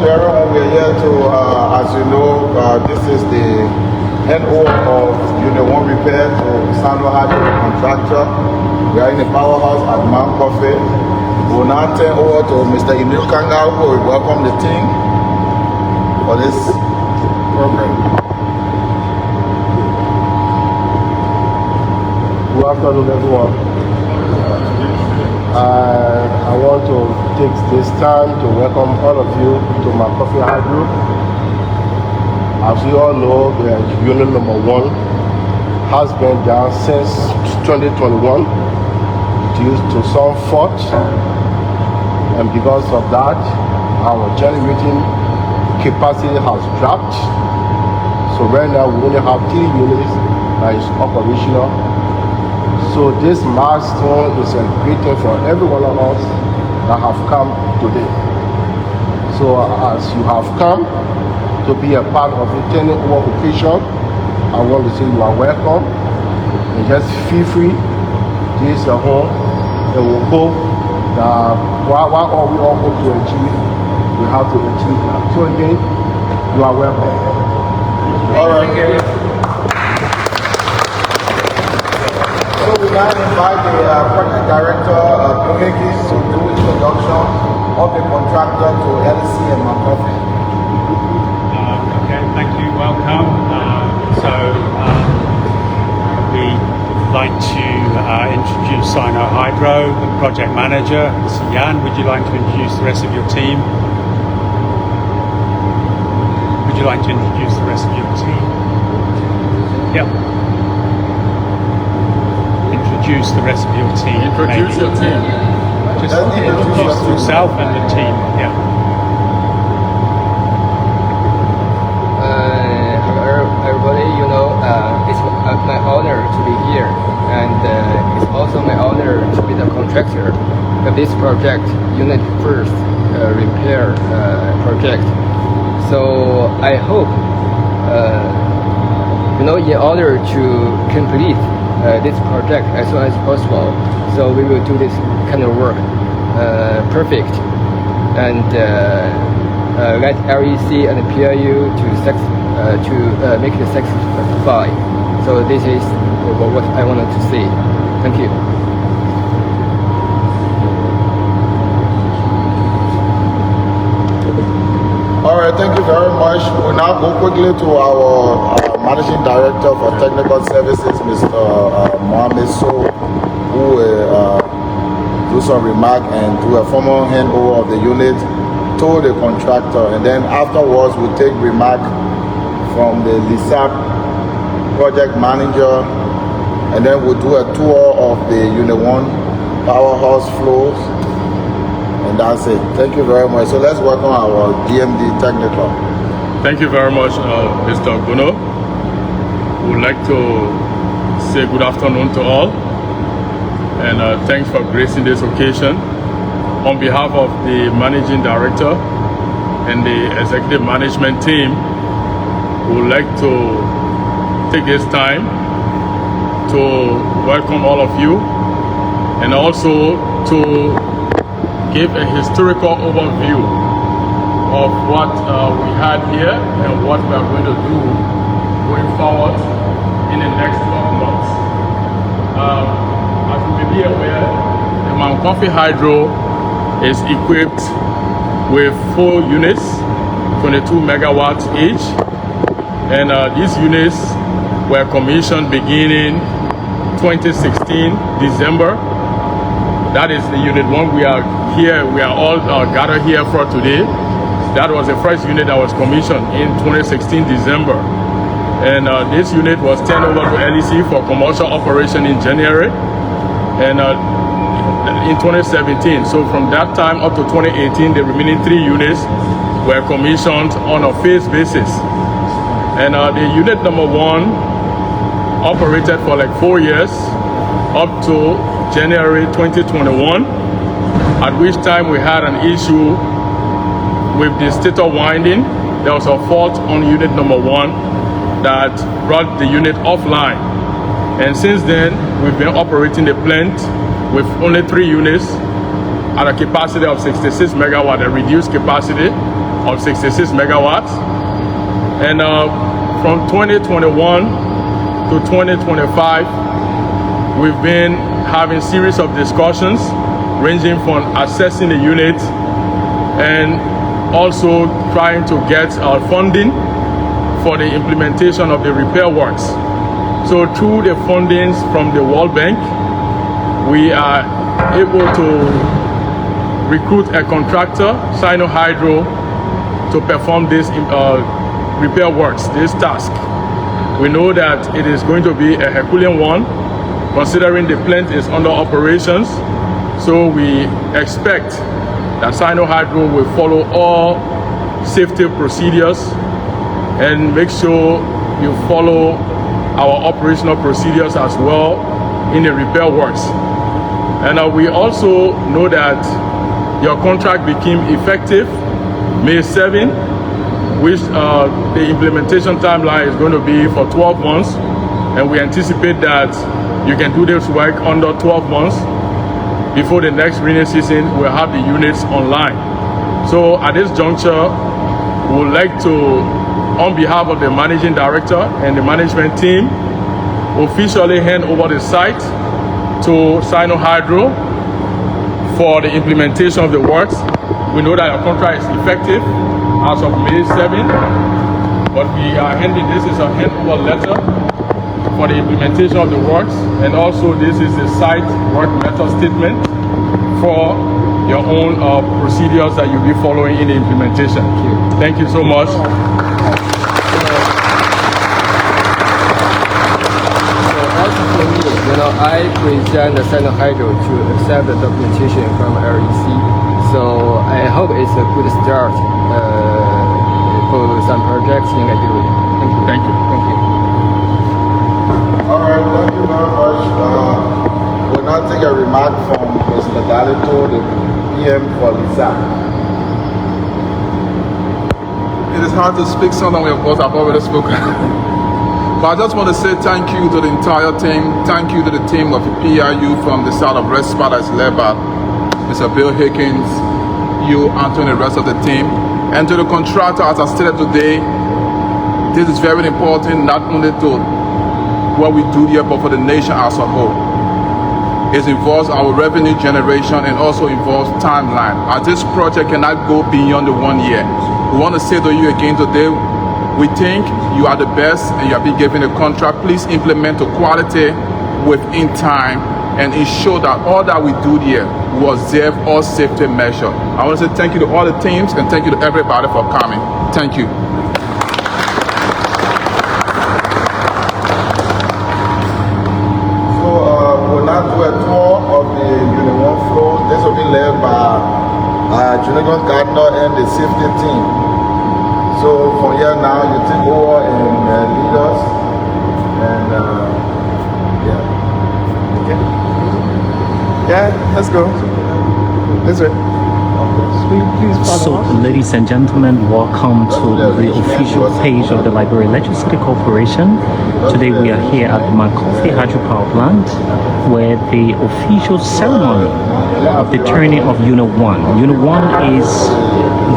to everyone. We're here to, as you know, this is the handover of Unit 1 repair to SINOHYDRO contractor. We are in the powerhouse at Mount Coffee. We will now turn over to Mr. Emil Kanga, who will welcome the team for this program. Good afternoon, everyone. I want to take this time to welcome all of you to my coffee hydro. As you all know, the unit number 1 has been down since 2021 due to some fault, and because of that, our generating capacity has dropped. So right now we only have 3 units that is operational. So this milestone is a great thing for every one of us that have come today. So as you have come to be a part of the turning over occasion, I want to say you are welcome. And just feel free. This is your home. And we hope that what all we all hope to achieve, we have to achieve that. So again, you are welcome. All right. So we now invite the project director, Kumeki, to do introduction of the contractor to LC and McCoffey. Okay, thank you, welcome. We'd like to introduce SINOHYDRO, the project manager. So Jan, would you like to introduce the rest of your team? Would you like to introduce the rest of your team? Yep. Introduce the rest of your team. Introduce your team. Just introduce yourself and the team. Yeah. Hello, everybody. You know, it's my honor to be here, and it's also my honor to be the contractor of this project, Unit First Repair project. So I hope, in order to complete this project as soon as possible, so we will do this kind of work perfect, and let REC and PIU to make it satisfy. So this is what I wanted to say. Thank you. All right, thank you very much. We'll now go quickly to our Managing Director for Technical Services, Mr. Mohamed So, who will do some remark and do a formal handover of the unit to the contractor. And then afterwards, we'll take remark from the LISAP project manager, and then we'll do a tour of the Unit 1 powerhouse floors. And that's it. Thank you very much. So let's welcome our DMD technical. Thank you very much, Mr. Gono. We would like to say good afternoon to all, and thanks for gracing this occasion. On behalf of the Managing Director and the Executive Management team, we would like to take this time to welcome all of you, and also to give a historical overview of what we had here and what we are going to do going forward in the next 12 months. As you may be aware, the Mount Coffee Hydro is equipped with 4 units, 22 megawatts each, and these units were commissioned beginning 2016 December. That is the Unit 1 we are here. We are all gathered here for today. That was the first unit that was commissioned in 2016 December. And this unit was turned over to LEC for commercial operation in January and in 2017. So from that time up to 2018, the remaining 3 units were commissioned on a phase basis. And the unit number 1 operated for like 4 years up to January 2021, at which time we had an issue with the stator winding. There was a fault on unit number 1 that brought the unit offline. And since then, we've been operating the plant with only 3 units at a capacity of 66 megawatt, a reduced capacity. of 66 megawatts. And from 2021 to 2025, we've been having a series of discussions ranging from assessing the unit and also trying to get funding for the implementation of the repair works. So through the fundings from the World Bank, we are able to recruit a contractor, SINOHYDRO, to perform this repair works, this task. We know that it is going to be a Herculean one, considering the plant is under operations. So we expect that SINOHYDRO will follow all safety procedures and make sure you follow our operational procedures as well in the repair works. And we also know that your contract became effective May 7, which the implementation timeline is going to be for 12 months. And we anticipate that you can do this work under 12 months. Before the next rainy season, we'll have the units online. So at this juncture, we would like to, on behalf of the managing director and the management team, officially hand over the site to SINOHYDRO for the implementation of the works. We know that our contract is effective as of May 7, but we are handing, this is a handover letter for the implementation of the works, and also this is the site work method statement for your own procedures that you'll be following in the implementation. Thank you so much. I present the SINOHYDRO to accept the documentation from LEC. So I hope it's a good start for some projects in Liberia. Thank you. Thank you. Thank you. All right, thank you very much. We'll now take a remark from Mr. Dalito, the PM for Lisa. It is hard to speak something of course I've already spoken. But I just want to say thank you to the entire team. Thank you to the team of the PIU from the side of Red Spiders Leopard, Mr. Bill Hickins, you, Anthony, the rest of the team. And to the contractor, as I stated today, this is very important, not only to what we do here, but for the nation as a whole. It involves our revenue generation and also involves timeline. As this project cannot go beyond the 1 year. We want to say to you again today, we think you are the best and you have been given a contract. Please implement the quality within time and ensure that all that we do here will observe all safety measures. I want to say thank you to all the teams and thank you to everybody for coming. Thank you. So we'll now do a tour of the Unit 1 floor. This will be led by Jonathan Gardner and the safety team. So from here now, you take over and lead us. And yeah. Okay. Yeah, let's go. This way. So, ladies and gentlemen, welcome to the official page of the Liberia Electricity Corporation. Today we are here at Mankofi Hydropower Plant, where the official ceremony of the turning of Unit 1. Unit 1 is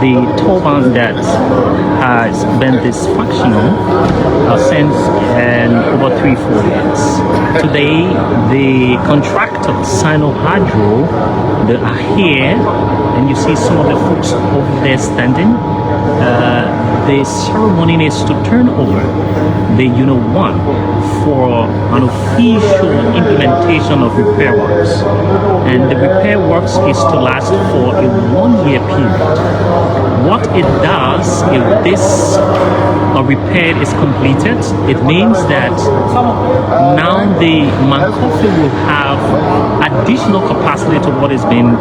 the turbine that has been dysfunctional since over 3-4 years. Today, the contractor SINOHYDRO, they are here, and you see some of the folks over there standing. The ceremony is to turn over the Unit 1 for an official implementation of repair works, and the repair works is to last for a 1-year period. What it does, if this repair is completed, it means that now the Mankofi will have additional capacity to what has been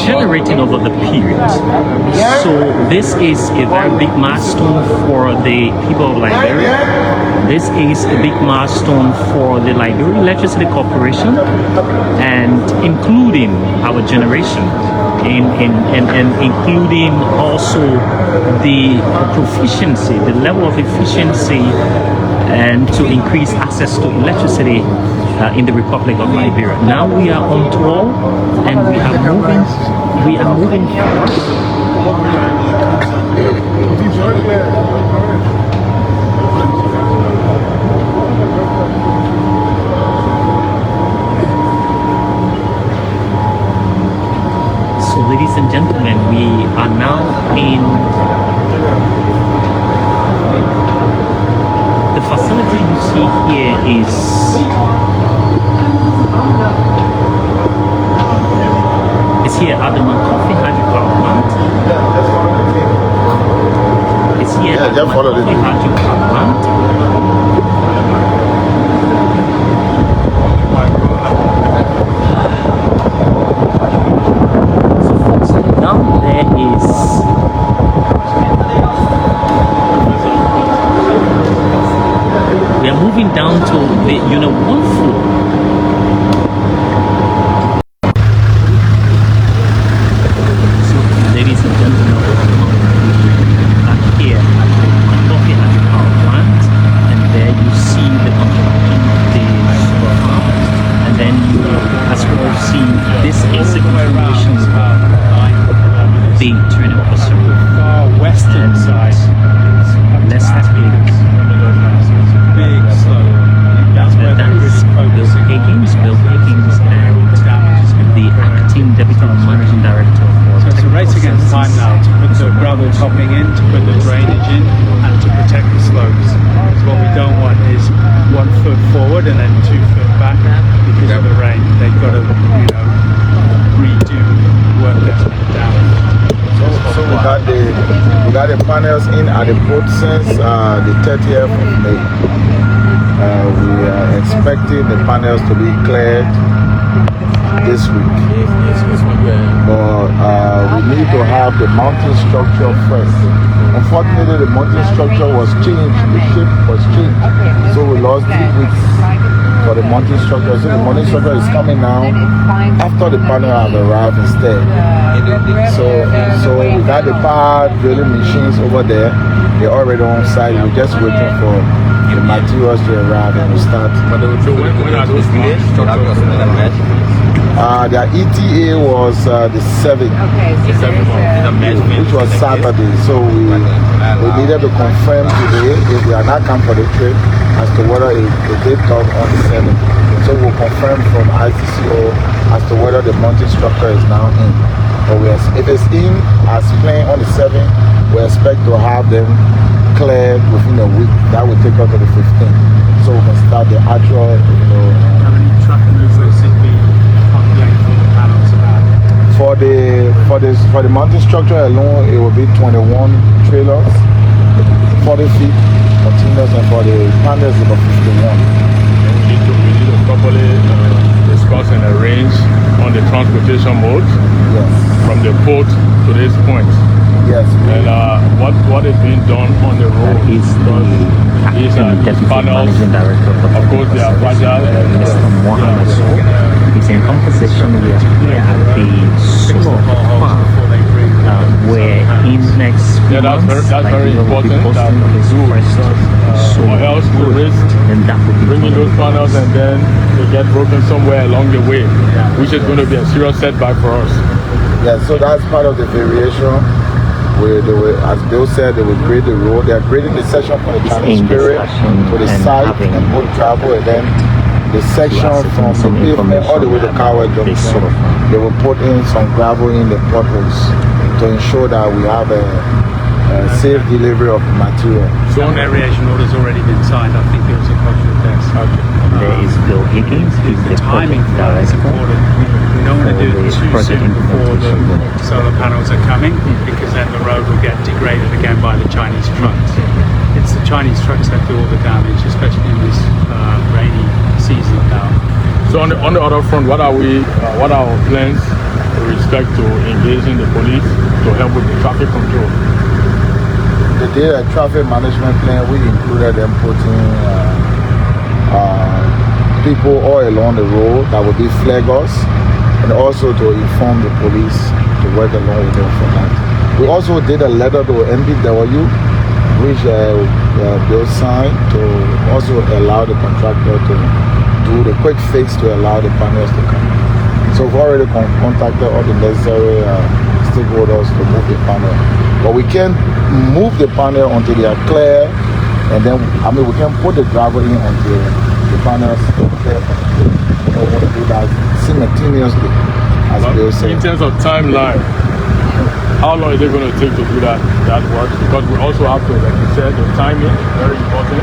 generating over the period. So this is a very big milestone for the people of Liberia. This is a big milestone for the Liberia Electricity Corporation, and including our generation, and including also the proficiency, the level of efficiency, and to increase access to electricity in the Republic of Liberia. Now we are on tour, and we are moving forward. So, ladies and gentlemen, we are now in the facility you see here is here at the Coffee Hydropower Plant. It's here at the Coffee Hydropower Plant. So folks, down there is we are moving down to the Unit 1 floor. Ladies and gentlemen, we are here at the Coffee Hydropower Plant, and there you see the construction of the solar farm, and then you as well see this is a continuation of the turnover ceremony. Far western side. Let's take Big slope. That's where that they're is really Bill focusing. Higgins, and the acting deputy managing director for So it's a race against time now to put the gravel topping in, to put the drainage in, and to protect the slopes. So what we don't want is 1 foot forward and then 2 foot back because of the rain. They've got to, redo work that's been done. So we got the panels in at the port since the 30th of May. We are expecting the panels to be cleared this week. But we need to have the mounting structure first. Unfortunately, the mounting structure was changed. The shape was changed. So we lost 3 weeks for the mounting structure. So the mounting structure is coming now after the panel have arrived instead. So we got the power drilling machines over there. They're already on site. We're just waiting for the materials to arrive and we start. When are those Their ETA was the 7th, which was Saturday. So we needed to confirm today if they are not come for the trip as to whether it did come on the 7th. So we'll confirm from ICCO as to whether the mounting structure is now in. But if it's in as planned on the 7th, we expect to have them cleared within a week. That will take us to the 15th. So we can start the actual, How many truck movers did we calculate for the panels about? For the mounting structure alone, it will be 21 trailers, 40 feet continuous, and for the panels, about 51. We need to properly discuss and arrange on the transportation mode from the port to this point. Yes. And what is being done on the road is the these acting deputy panels, managing director of course, they are fragile. Mr. Mohammed Sow. He's in composition. We are here at the solar farm, where in next few months, that's very will be important that posting we his do, first or solar else we risk then that will be bringing those panels and then they get broken somewhere along the way, which is going to be a serious setback for us. Yeah, so that's part of the variation. Where they will, as Bill said, they will grade the road. They are grading the section from the Chinese spirit to the site and both travel, and then the section from the pavement all the way to Coward Junction. They will put in some gravel in the potholes to ensure that we have a safe delivery of material. So variation order's already been signed. I think it was a cultural test. There is Bill Higgins, who's the timing project is director. important. We don't want to do for it the too project soon before the implementation unit. solar panels are coming, because then the road will get degraded again by the Chinese trucks. It's the Chinese trucks that do all the damage, especially in this rainy season now. So on the other front, what are our plans with respect to engaging the police to help with the traffic control? The data traffic management plan, we included them putting people all along the road that will be flaggers, and also to inform the police to work along with them for that. We also did a letter to MPW, which Bill signed to also allow the contractor to do the quick fix to allow the panels to come. So we've already contacted all the necessary stakeholders to move the panel. But we can't move the panel until they are clear, and then, we can put the gravel in until the panels are clear. We want to do that simultaneously, as Bill said. In terms of timeline, how long is it going to take to do that work? Because we also have to, like you said, the timing, very important.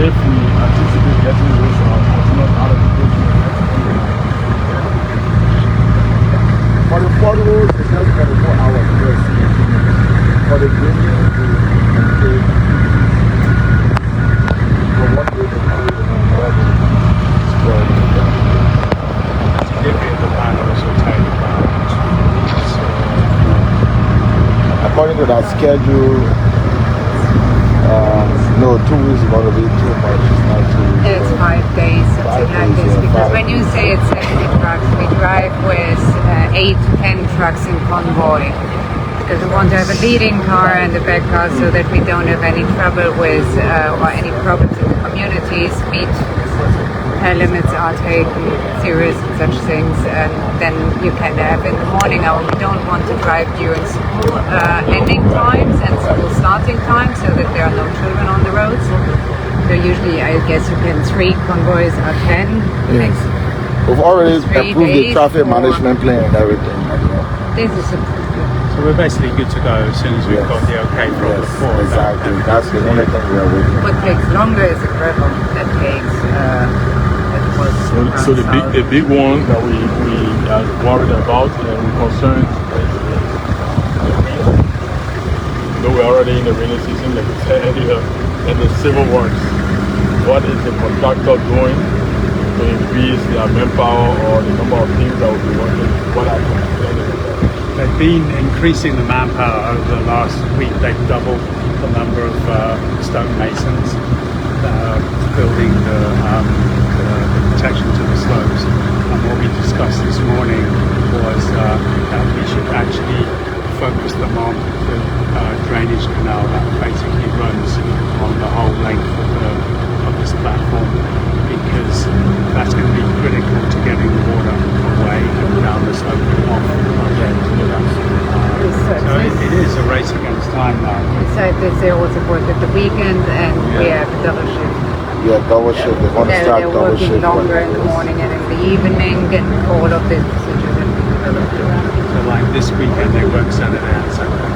If we anticipate getting those it's not out of the question. For the potholes, it's just 24 hours. For the grading, for one day, according to that schedule, no, 2 weeks is going to be too much. It's not 2 weeks. It's 5 days, something like this. Because when you say it's 70 trucks, we drive with 8 to 10 trucks in convoy. Because we want to have a leading car and a back car so that we don't have any trouble with or any problems in the communities. Speed limits are taken serious and such things, and then you can have in the morning hour. We don't want to drive during school ending times and school starting times so that there are no children on the roads. So usually I guess you can 3 convoys are 10. Yes. We've already approved the traffic management plan and everything. This is So we're basically good to go as soon as we've got the okay from the board. Exactly. That's the only thing we are waiting for. what takes longer is the gravel that takes So the big one that we are worried about and we're concerned is though we're already in the rainy season, like we said earlier, and the civil works. What is the contractor doing to increase their manpower or the number of teams that will be working? What are they doing? They've been increasing the manpower over the last week. They've doubled the number of stone masons building the protection to the slopes. And what we discussed this morning was that we should actually focus them on the drainage canal that basically runs on the whole length of this platform, because that's going to be critical to getting the water away and down the slope and off the project. So it is a race against time now. Besides this, they also work at the weekend and we have a double shift. Yeah, double shift. They're going to start They're double working shift. longer in the morning and in the evening, and all of this procedure that we developed around. So like this weekend they work Saturday and Sunday.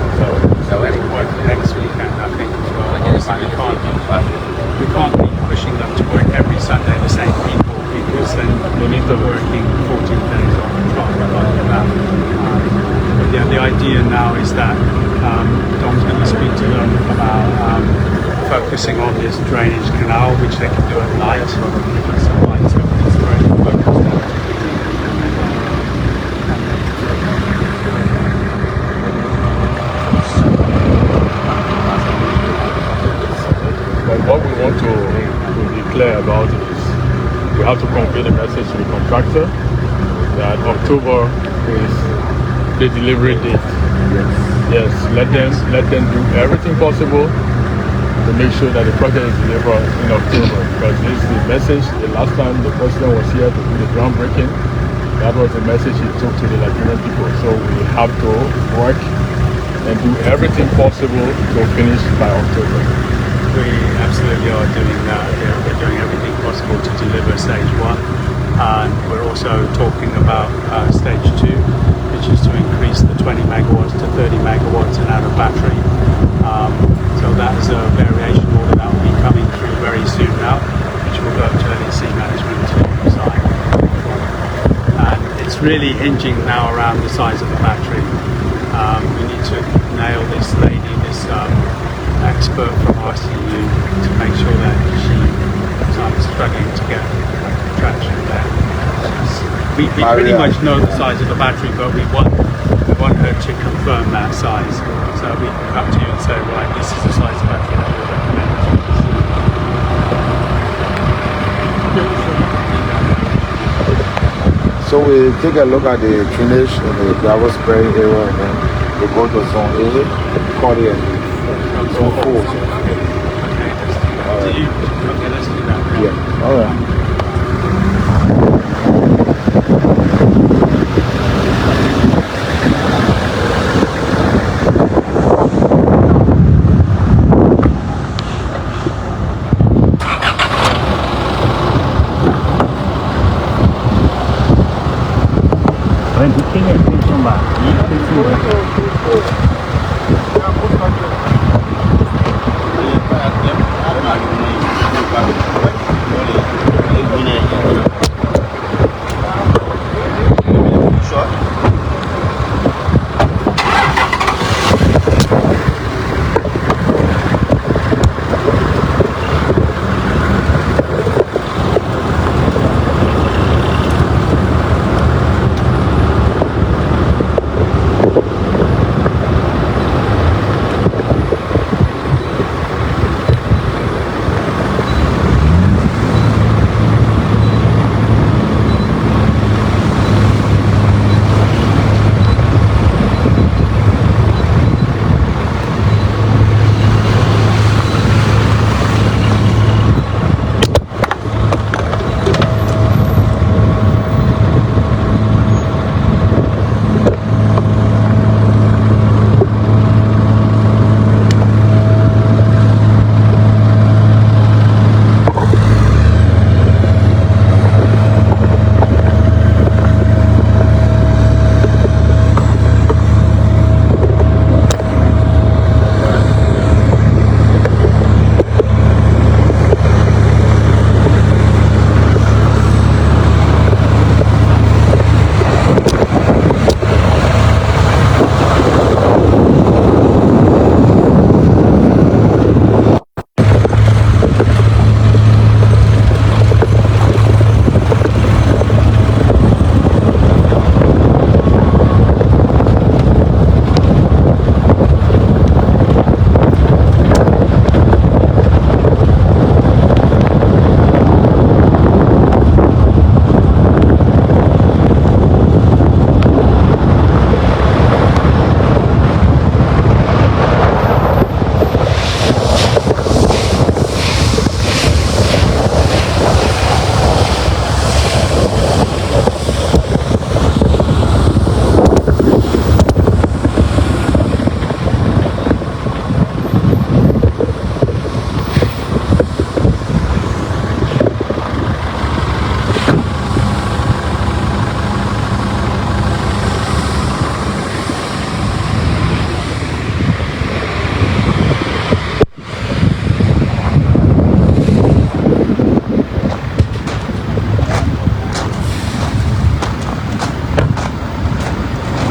So they work next weekend, I think, as well. Obviously we can't be pushing them to work every Sunday the same people, because then they need to working 14 days on the trot like that. But the idea now is that Dom's going to speak to them about focusing on this drainage canal, which they can do at night. Some lights up, it's very focused. But what we want to be clear about is we have to convey the message to the contractor that October is the delivery date. Yes, let them do everything possible to make sure that the project is delivered in October, because this is the message. The last time the president was here to do the groundbreaking, that was the message he took to the Liberian people. So we have to work and do everything possible to finish by October. We absolutely are doing that. We're doing everything possible to deliver stage 1, and we're also talking about stage 2, which is to increase the 20 megawatts to 30 megawatts and add a battery. So that is a variation order that will be coming through very soon now, which will go to LEC management to sign. And it's really hinging now around the size of the battery. We need to nail this lady, this expert from RCU, to make sure that I'm struggling to get traction there. We pretty much know the size of the battery, but we want her to confirm that size. So we come to you and say, right, this is the size of battery that we recommend. So we take a look at the drainage in the gravel spraying area, and then we go to zone A, call it zone 4. Okay, let's do that. Yeah, all right.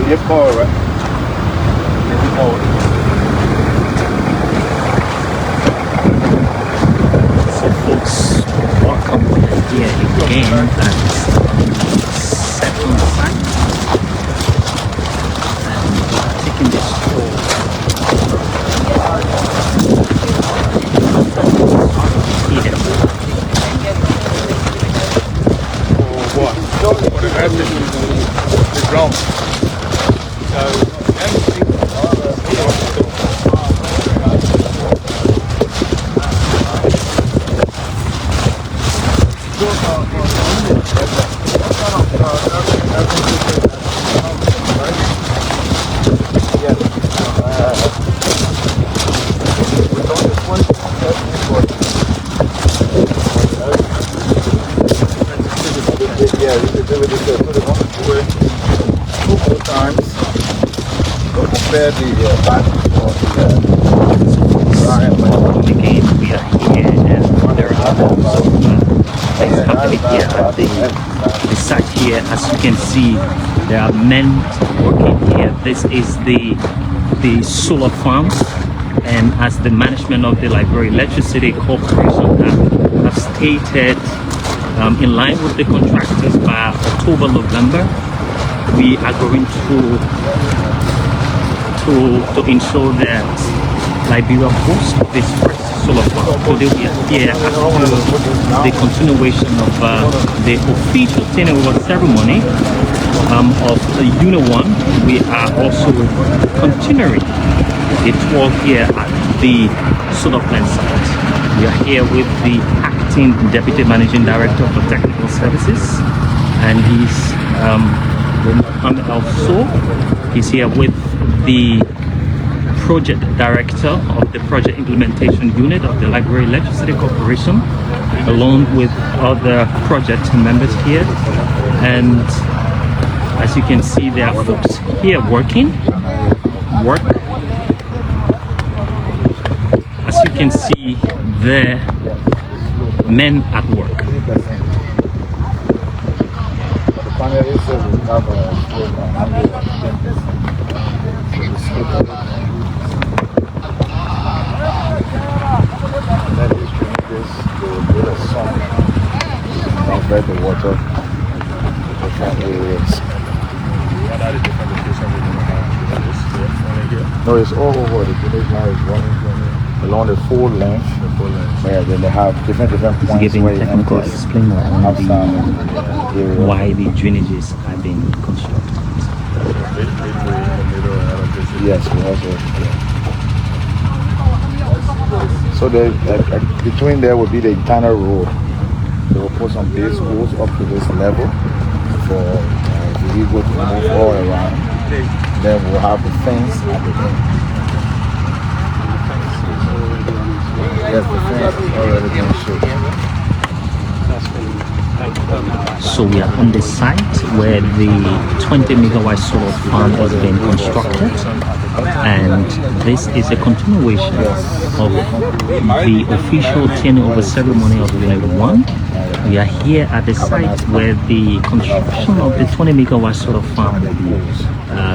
Lift forward, right? Lift forward. So folks, welcome here again at second site, and taking this tour. Here. For what? For the gas station, the ground. So everything Again, we are here and there are also things happening here at the site here. As you can see, there are men working here. This is the solar farm, and as the management of the Liberia Electricity Corporation have stated, in line with the contractors, by October, November, we are going to ensure that Liberia hosts this first solar farm. Today we are here after the continuation of the official Handover Ceremony of Unit 1. We are also continuing a tour here at the solar plant site. We are here with the acting Deputy Managing Director for Technical Services, and he's Mohammed also. He's here with the Project Director of the Project Implementation Unit of the Liberia Electricity Corporation, along with other project members here. And As you can see, there are folks here working. As you can see, there are men at work. Convert the water to different areas. No, it's all over. The village now is running along the full length. Yeah, then they have different points Giving where technical it explainer on area. why the drainages are being constructed. Yes, we also. So between there will be the internal road. They will put some base poles up to this level for vehicles to move all around. Then we'll have the fence at the end. Yes, the fence is already being shown. So we are on the site where the 20 megawatt solar farm is being constructed, and this is a continuation of the official Handover Ceremony of Unit 1. We are here at the site where the construction of the 20 megawatt solar farm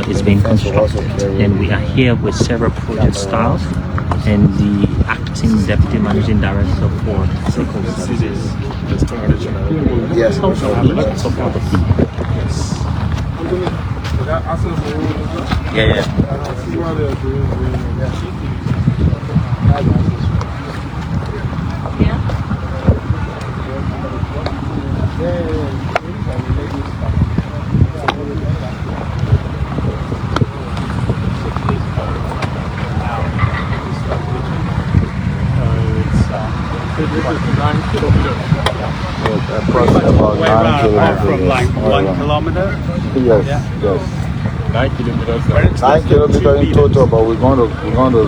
is being constructed, and we are here with several project staff and the acting deputy managing director for Circle Services. Yes, Lots of other people. Yeah. Approximately about 9 kilometers. From like 1 kilometer. Yes, yes. 9 kilometers. 9 kilometers in total, but we're going to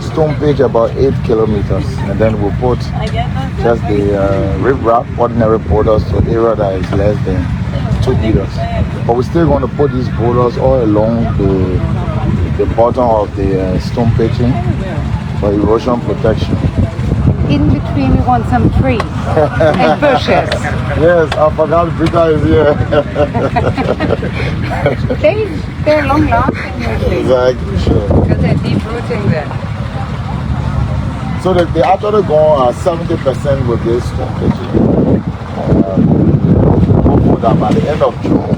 stone pitch about 8 kilometers, and then we'll put just the riprap, ordinary boulders to area that is less than 2 meters. But we're still going to put these boulders all along the bottom of the stone pitching for erosion protection. In between, we want some trees and bushes. Yes, I forgot Brita is here. They're long lasting usually. Exactly, sure. Because they're deep rooting there. So they actually go 70% with this stone pitching. Hopefully that by the end of June,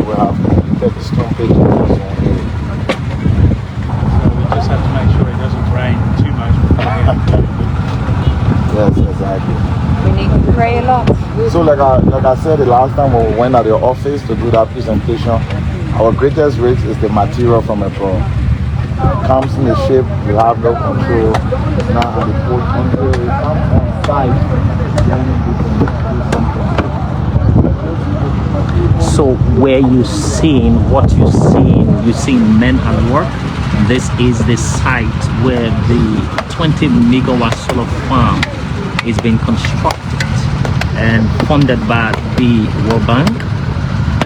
we'll have completed the stone pitching. So we just have to make sure it doesn't rain too much. Yes, exactly. We need to pray a lot. So like I said the last time when we went at the office to do that presentation, our greatest risk is the material from abroad. It comes in the ship, you have no control. Now at the port until it comes on site, then we can do something. So where you seeing what you're seeing men at work. This is the site where the 20 megawatt solar farm is being constructed and funded by the World Bank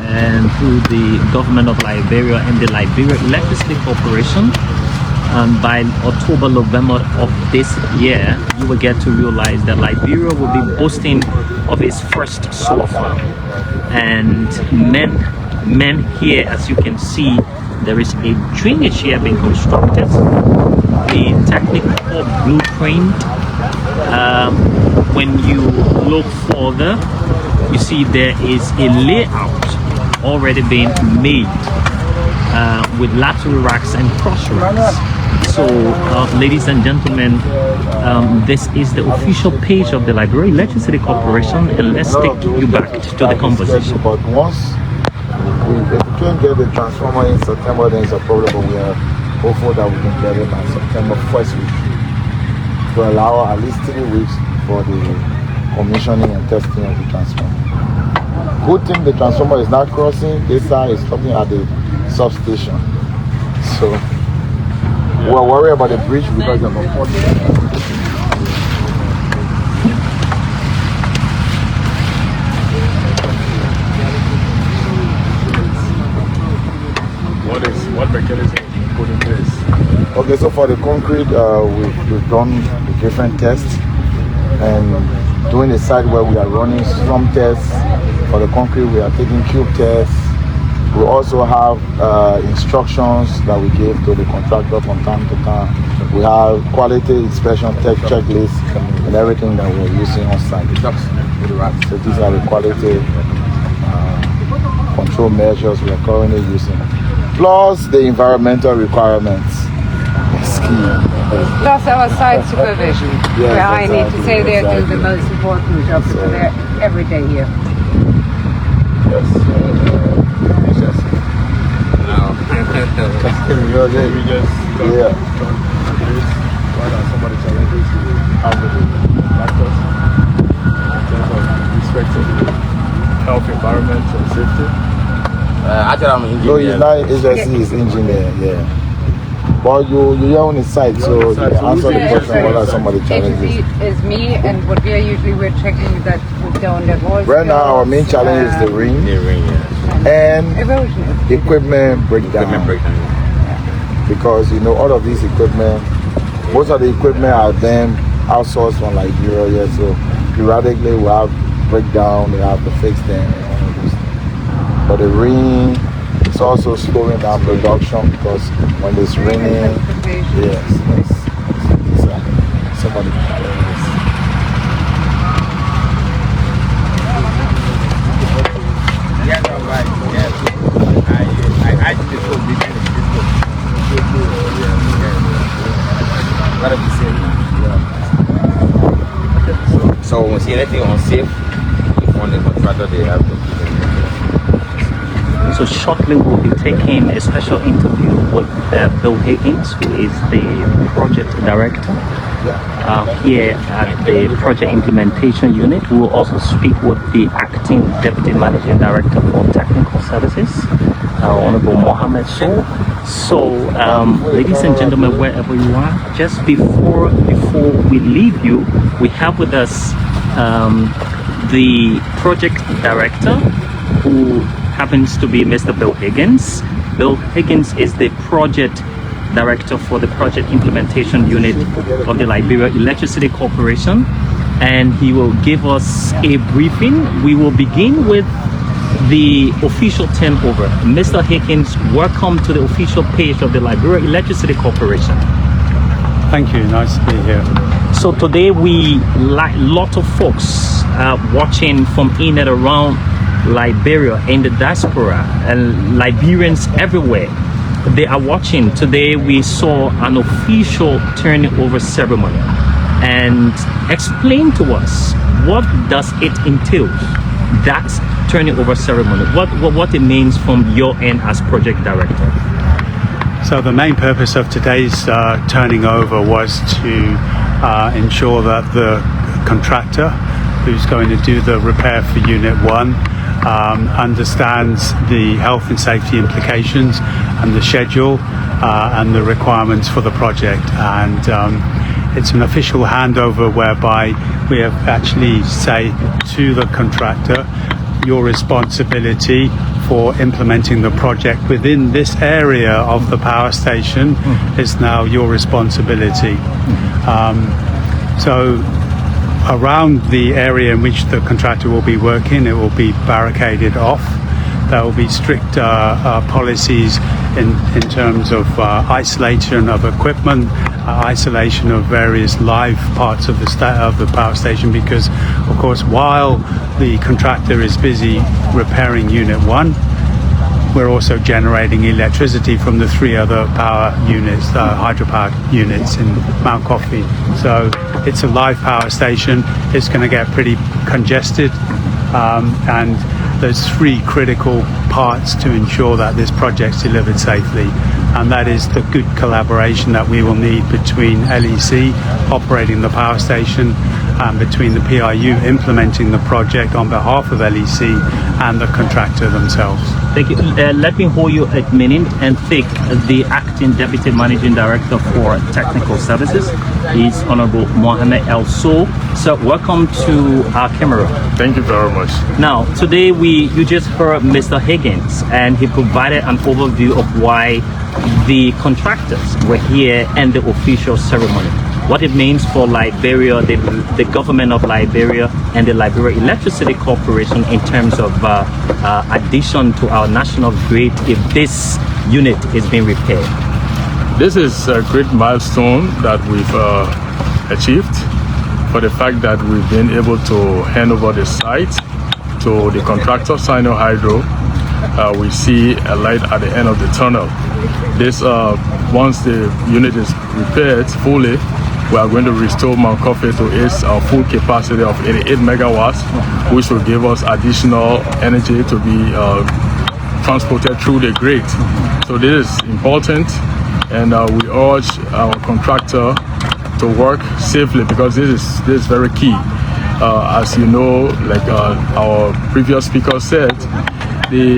and through the government of Liberia and the Liberia Electricity Corporation. And by October, November of this year, you will get to realize that Liberia will be boasting of its first solar farm. And men here, as you can see, there is a drainage here being constructed. The technical blueprint, when you look further, you see there is a layout already being made with lateral racks and cross racks. So, ladies and gentlemen, this is the official page of the Liberia Electricity Corporation, and let's take you back to the conversation. But once if we can't get the transformer in September, then it's a problem, but we are hopeful that we can get it by September 1st week to allow at least 3 weeks for the commissioning and testing of the transformer. Good thing the transformer is not crossing, this side is stopping at the substation. So we're worried about the bridge because of the what mechanism we put in place. Okay, so for the concrete, we've done different tests, and doing a site where we are running some tests. For the concrete, we are taking cube tests. We also have instructions that we give to the contractor from time to time. We have quality inspection tech checklists and everything that we're using on site. So these are the quality control measures we are currently using. Plus the environmental requirements. It's key. Plus our site supervision, Yes, where I need to say they're doing exactly. the most important job because they're every day here. Yeah. What are some of the challenges you have with the contractors in terms of respecting the health, environment, and safety? Actually, I'm an No, engineer. he's not agency, he's engineer, yeah. But you're on the site, so you answer the question, what are some of the challenges? Agency is me, and what we are usually, we're checking that we don't avoid. Right now, our main challenge is the ring The ring, yeah. and erosion. equipment breakdown. Equipment breakdown. Because, you know, all of these equipment, most of the equipment are then outsourced from Liberia, yeah, so periodically we have breakdown, they have to fix them. But the ring, it's also slowing down production because when it's raining, yes, somebody. Yeah, no, right. Yeah. I did this whole business. Gotta be safe. So when we see anything unsafe, if on the contractor they have to. So shortly we'll be taking a special interview with Bill Higgins, who is the project director here at the project implementation unit. We will also speak with the acting deputy managing director for technical services, Honorable Mohammed Sow. So, ladies and gentlemen, wherever you are, just before we leave you, we have with us the project director, who happens to be Mr. Bill Higgins. Bill Higgins is the project director for the project implementation unit of the Liberia Electricity Corporation, and he will give us a briefing. We will begin with the official turnover. Mr. Higgins, welcome to the official page of the Liberia Electricity Corporation. Thank you, nice to be here. So today we like lot of folks watching from in and around Liberia, in the diaspora, and Liberians everywhere. They are watching. Today we saw an official turnover ceremony. And explain to us, what does it entail, that turnover ceremony? What it means from your end as project director? So the main purpose of today's turning over was to ensure that the contractor who's going to do the repair for Unit 1 understands the health and safety implications and the schedule and the requirements for the project. And it's an official handover whereby we have actually say to the contractor, your responsibility for implementing the project within this area of the power station is now your responsibility. So around the area in which the contractor will be working, it will be barricaded off. There will be strict policies in terms of isolation of equipment, isolation of various live parts of the power station, because of course while the contractor is busy repairing Unit 1, we're also generating electricity from the 3 other power units, hydropower units in Mount Coffee. So it's a live power station. It's going to get pretty congested, and there's 3 critical parts to ensure that this project's delivered safely. And that is the good collaboration that we will need between LEC operating the power station and between the PIU implementing the project on behalf of LEC and the contractor themselves. Thank you. Let me hold you a minute and thank the acting deputy managing director for technical services. He's Honorable Mohammed El Sow. So welcome to our camera. Thank you very much. Now, today you just heard Mr. Higgins, and he provided an overview of why the contractors were here and the official ceremony. What it means for Liberia, the government of Liberia and the Liberia Electricity Corporation in terms of addition to our national grid if this unit is being repaired. This is a great milestone that we've achieved for the fact that we've been able to hand over the site to the contractor SINOHYDRO. We see a light at the end of the tunnel. This once the unit is repaired fully, we are going to restore Mount Coffee to its full capacity of 88 megawatts, which will give us additional energy to be transported through the grid. So this is important, and we urge our contractor to work safely because this is very key. As you know, like our previous speaker said, the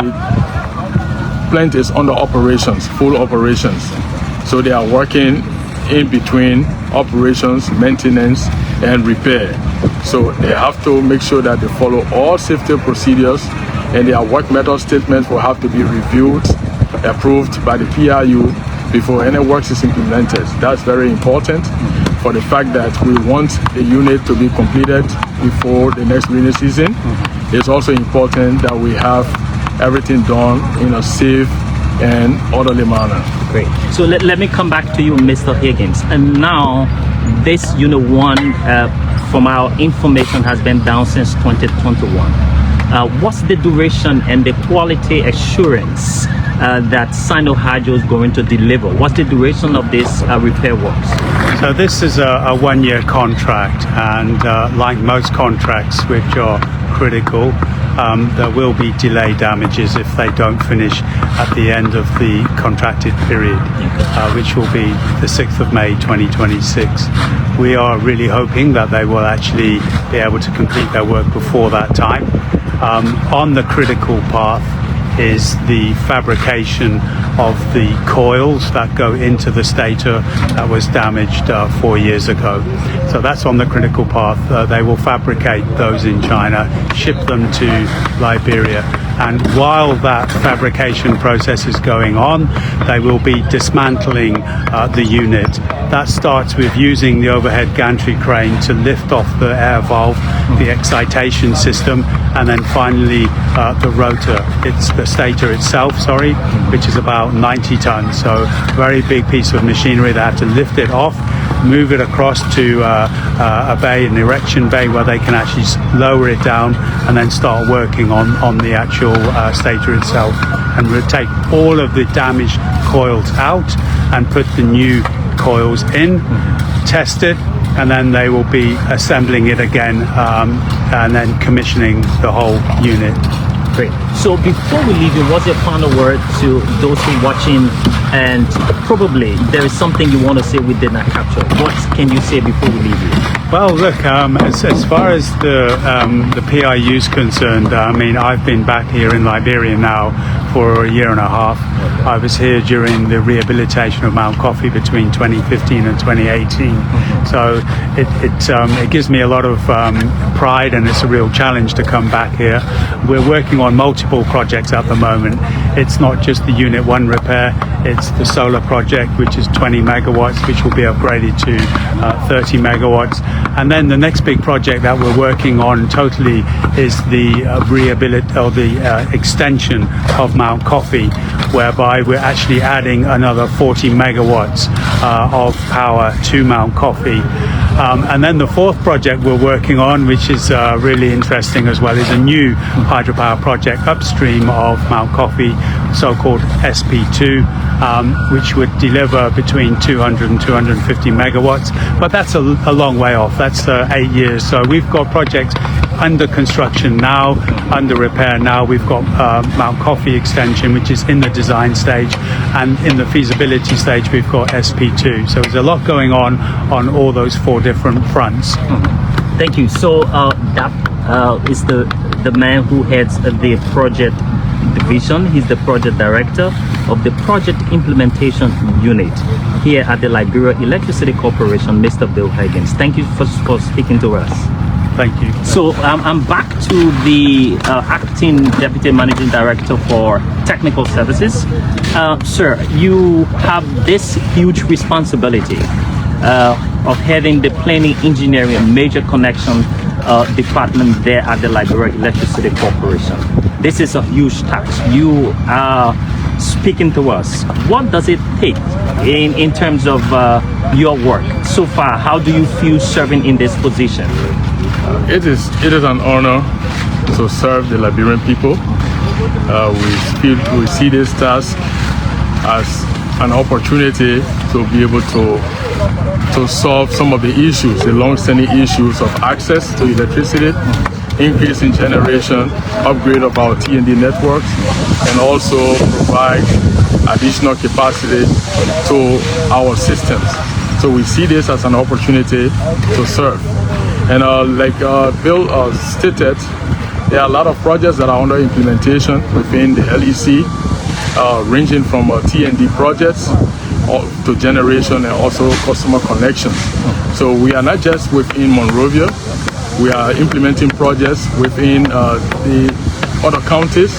plant is under operations, full operations. So they are working in between operations, maintenance, and repair. So they have to make sure that they follow all safety procedures, and their work method statements will have to be reviewed, approved by the PIU before any work is implemented. That's very important for the fact that we want the unit to be completed before the next rainy season. It's also important that we have everything done in a safe and orderly manner. Great. So let me come back to you, Mr. Higgins. And now this Unit 1, from our information, has been down since 2021. What's the duration and the quality assurance that SINOHYDRO is going to deliver? What's the duration of this repair works? So this is a one-year contract, and like most contracts which are critical, there will be delay damages if they don't finish at the end of the contracted period, which will be the 6th of May 2026. We are really hoping that they will actually be able to complete their work before that time. On the critical path is the fabrication of the coils that go into the stator that was damaged 4 years ago. So that's on the critical path. They will fabricate those in China, ship them to Liberia, and while that fabrication process is going on, they will be dismantling the unit. That starts with using the overhead gantry crane to lift off the air valve, the excitation system, and then finally the rotor. It's the stator itself, which is about 90 tons. So very big piece of machinery. They have to lift it off, move it across to a bay, an erection bay, where they can actually lower it down and then start working on the actual stator itself. And we'll take all of the damaged coils out and put the new coils in, test it, and then they will be assembling it again and then commissioning the whole unit. Great. So before we leave you, what's your final word to those who are watching? And probably there is something you want to say we did not capture. What can you say before we leave you? Well, look, as far as the PIU is concerned, I mean, I've been back here in Liberia now for a year and a half. I was here during the rehabilitation of Mount Coffee between 2015 and 2018. So it gives me a lot of pride, and it's a real challenge to come back here. We're working on multiple projects at the moment. It's not just the Unit 1 repair, it's the solar project, which is 20 megawatts, which will be upgraded to 30 megawatts. And then the next big project that we're working on totally is the extension of Mount Coffee, whereby we're actually adding another 40 megawatts of power to Mount Coffee. And then the fourth project we're working on, which is really interesting as well, is a new hydropower project upstream of Mount Coffee, so-called SP2, which would deliver between 200 and 250 megawatts. But that's a long way off. That's 8 years. So we've got projects under construction now, under repair now. We've got Mount Coffee extension, which is in the design stage, and in the feasibility stage we've got SP2. So there's a lot going on all those four different fronts. Thank you. So that is the man who heads the project division. He's the project director of the project implementation unit here at the Liberia Electricity Corporation, Mr. Bill Higgins. Thank you for speaking to us. Thank you. So I'm back to the acting deputy managing director for technical services. Sir, you have this huge responsibility of heading the planning, engineering, and major connection department there at the Liberia Electricity Corporation. This is a huge task. You are speaking to us. What does it take in terms of your work so far? How do you feel serving in this position? It is an honor to serve the Liberian people. We see this task as an opportunity to be able to solve some of the issues, the long-standing issues of access to electricity, increase in generation, upgrade of our T&D networks, and also provide additional capacity to our systems. So we see this as an opportunity to serve. And like Bill stated, there are a lot of projects that are under implementation within the LEC, ranging from T&D projects to generation and also customer connections. So we are not just within Monrovia, we are implementing projects within the other counties.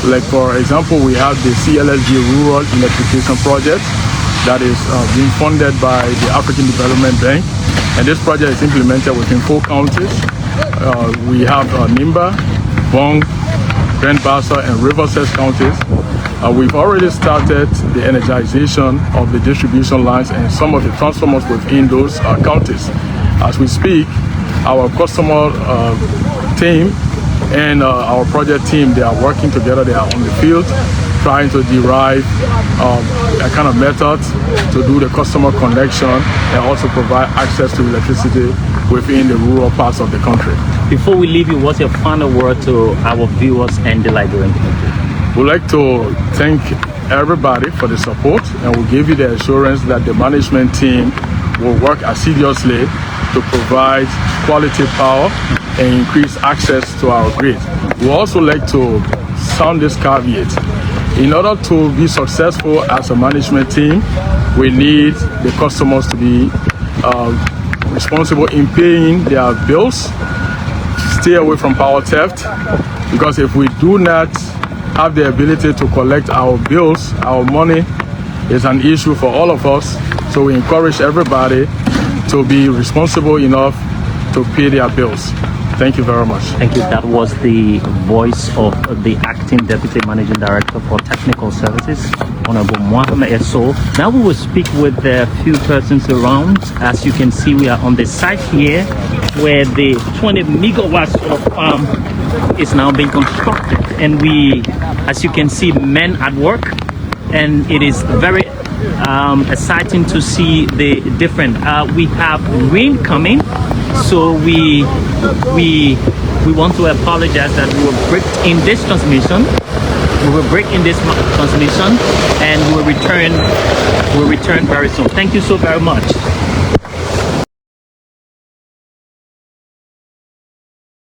Like for example, we have the CLSG Rural Electrification Project that is being funded by the African Development Bank. And this project is implemented within 4 counties. We have Nimba, Bong, Grand Bassa, and Riverside counties. We've already started the energization of the distribution lines and some of the transformers within those counties. As we speak, our customer team and our project team, they are working together. They are on the field trying to derive a kind of method to do the customer connection and also provide access to electricity within the rural parts of the country. Before we leave you, what's your final word to our viewers and the Liberian community? We'd like to thank everybody for the support, and we'll give you the assurance that the management team will work assiduously to provide quality power and increase access to our grid. We'd also like to sound this caveat. In order to be successful as a management team, we need the customers to be responsible in paying their bills, stay away from power theft, because if we do not have the ability to collect our bills, our money is an issue for all of us. So we encourage everybody to be responsible enough to pay their bills. Thank you very much. Thank you. That was the voice of the Acting Deputy Managing Director for Technical Services, Honorable Mohammed Eso. Now we will speak with a few persons around. As you can see, we are on the site here where the 20 megawatts of farm is now being constructed. And we, as you can see, men at work. And it is very exciting to see the different. We have rain coming. So we want to apologize that we will break in this transmission. We will break in this transmission and we'll return very soon. Thank you so very much.